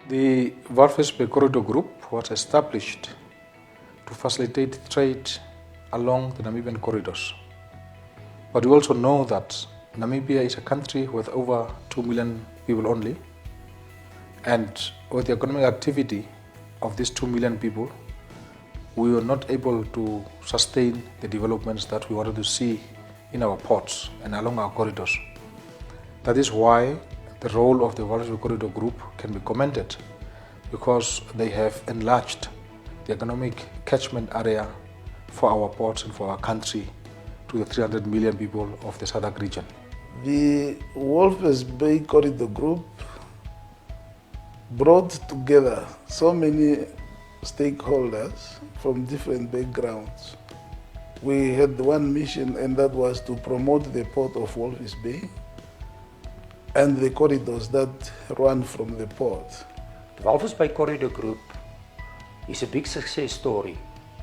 The Walvis Bay Corridor Group was established to facilitate trade along the Namibian corridors. But we also know that Namibia is a country with over 2 million people only, and with the economic activity of these 2 million people, we were not able to sustain the developments that we wanted to see in our ports and along our corridors. That is why the role of the Walvis Bay Corridor Group can be commended, because they have enlarged the economic catchment area for our ports and for our country to the 300 million people of the SADC region. The Walvis Bay Corridor Group brought together so many stakeholders from different backgrounds. We had one mission, and that was to promote the port of Walvis Bay and the corridors that run from the port. The Walvis Bay Corridor Group is a big success story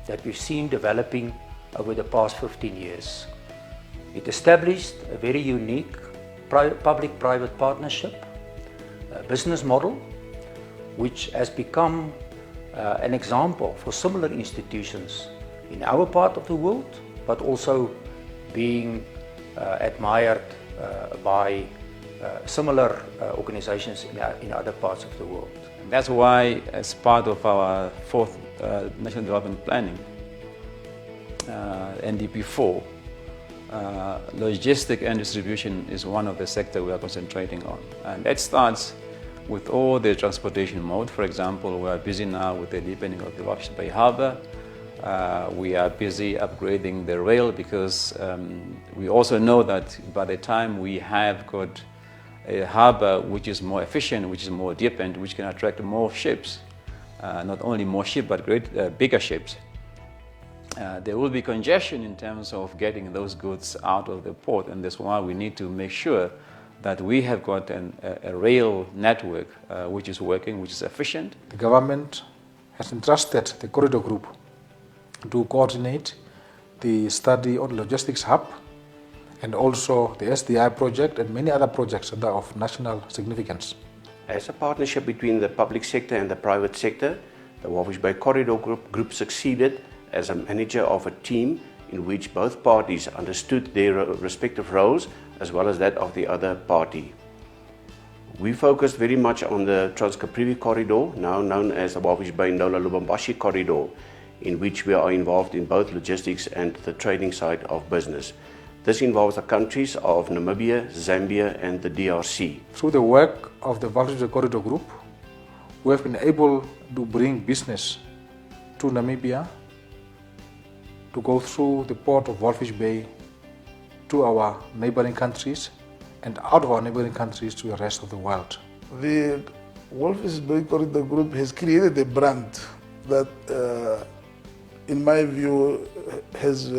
that we've seen developing over the past 15 years. It established a very unique public-private partnership business model, which has become an example for similar institutions in our part of the world, but also being admired by similar organizations in other parts of the world. And that's why, as part of our fourth National Development Planning, NDP4, logistics and distribution is one of the sectors we are concentrating on. And that starts with all the transportation mode. For example, we are busy now with the deepening of the Walvis Bay Harbour. We are busy upgrading the rail, because we also know that by the time we have got a harbour which is more efficient, which is more deepened, which can attract more ships, not only more ships but bigger ships, there will be congestion in terms of getting those goods out of the port, and that's why we need to make sure that we have got a rail network which is working, which is efficient. The government has entrusted the Corridor Group to coordinate the study on logistics hub, and also the SDI project and many other projects that are of national significance. As a partnership between the public sector and the private sector, the Walvis Bay Corridor Group succeeded as a manager of a team in which both parties understood their respective roles as well as that of the other party. We focused very much on the Trans-Caprivi Corridor, now known as the Walvis Bay Ndola Lubumbashi Corridor, in which we are involved in both logistics and the trading side of business. This involves the countries of Namibia, Zambia and the DRC. Through the work of the Walvis Bay Corridor Group, we have been able to bring business to Namibia, to go through the port of Walvis Bay to our neighboring countries, and out of our neighboring countries to the rest of the world. The Walvis Bay Corridor Group has created a brand that, in my view, has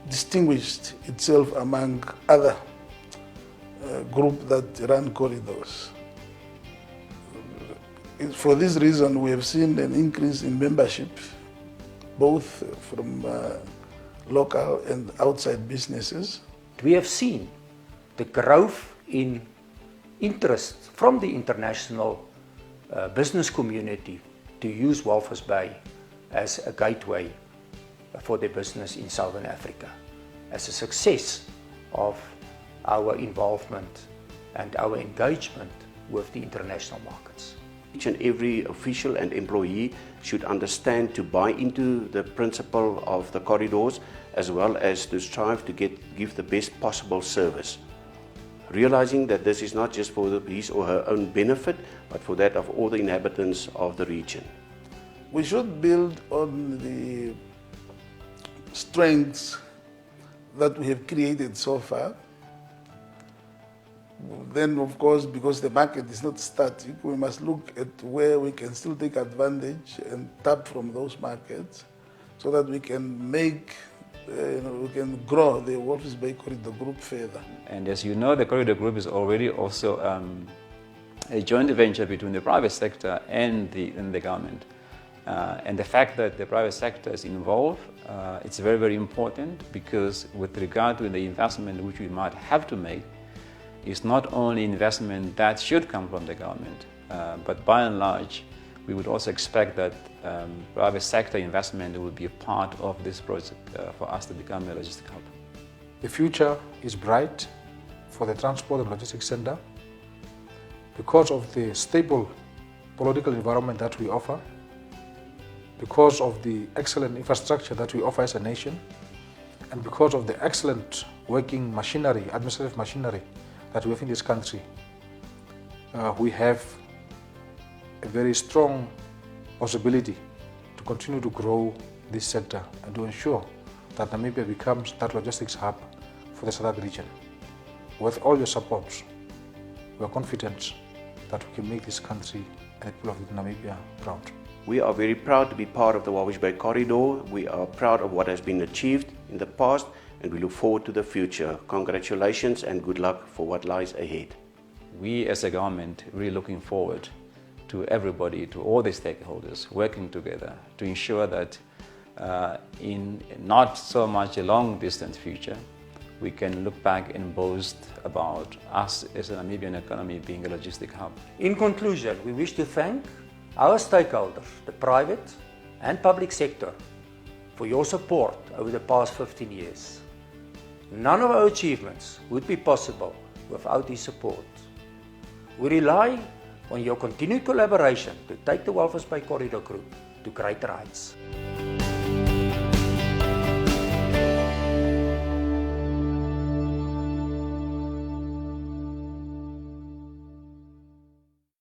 distinguished itself among other groups that run corridors. For this reason, we have seen an increase in membership, both from local and outside businesses. We have seen the growth in interest from the international business community to use Walvis Bay as a gateway for their business in Southern Africa, as a success of our involvement and our engagement with the international markets. Each and every official and employee should understand to buy into the principle of the corridors, as well as to strive to give the best possible service. Realizing that this is not just for his or her own benefit, but for that of all the inhabitants of the region. We should build on the strengths that we have created so far. Then, of course, because the market is not static, we must look at where we can still take advantage and tap from those markets so that we can make, we can grow the Walvis Bay Corridor Group further. And as you know, the Corridor Group is already also a joint venture between the private sector and the government. And the fact that the private sector is involved, it's very, very important, because with regard to the investment which we might have to make, it's not only investment that should come from the government, but by and large, we would also expect that private sector investment will be a part of this project for us to become a logistic hub. The future is bright for the transport and logistics center because of the stable political environment that we offer, because of the excellent infrastructure that we offer as a nation, and because of the excellent working machinery, administrative machinery that we have in this country. We have a very strong possibility to continue to grow this sector and to ensure that Namibia becomes that logistics hub for the SADC region. With all your support, we are confident that we can make this country and the people of Namibia proud. We are very proud to be part of the Walvis Bay Corridor. We are proud of what has been achieved in the past, and we look forward to the future. Congratulations and good luck for what lies ahead. We as a government really looking forward to everybody, to all the stakeholders working together to ensure that in not so much a long distant future, we can look back and boast about us as a Namibian economy being a logistic hub. In conclusion, we wish to thank our stakeholders, the private and public sector, for your support over the past 15 years. None of our achievements would be possible without this support. We rely on your continued collaboration to take the Walvis Bay Corridor Group to greater heights.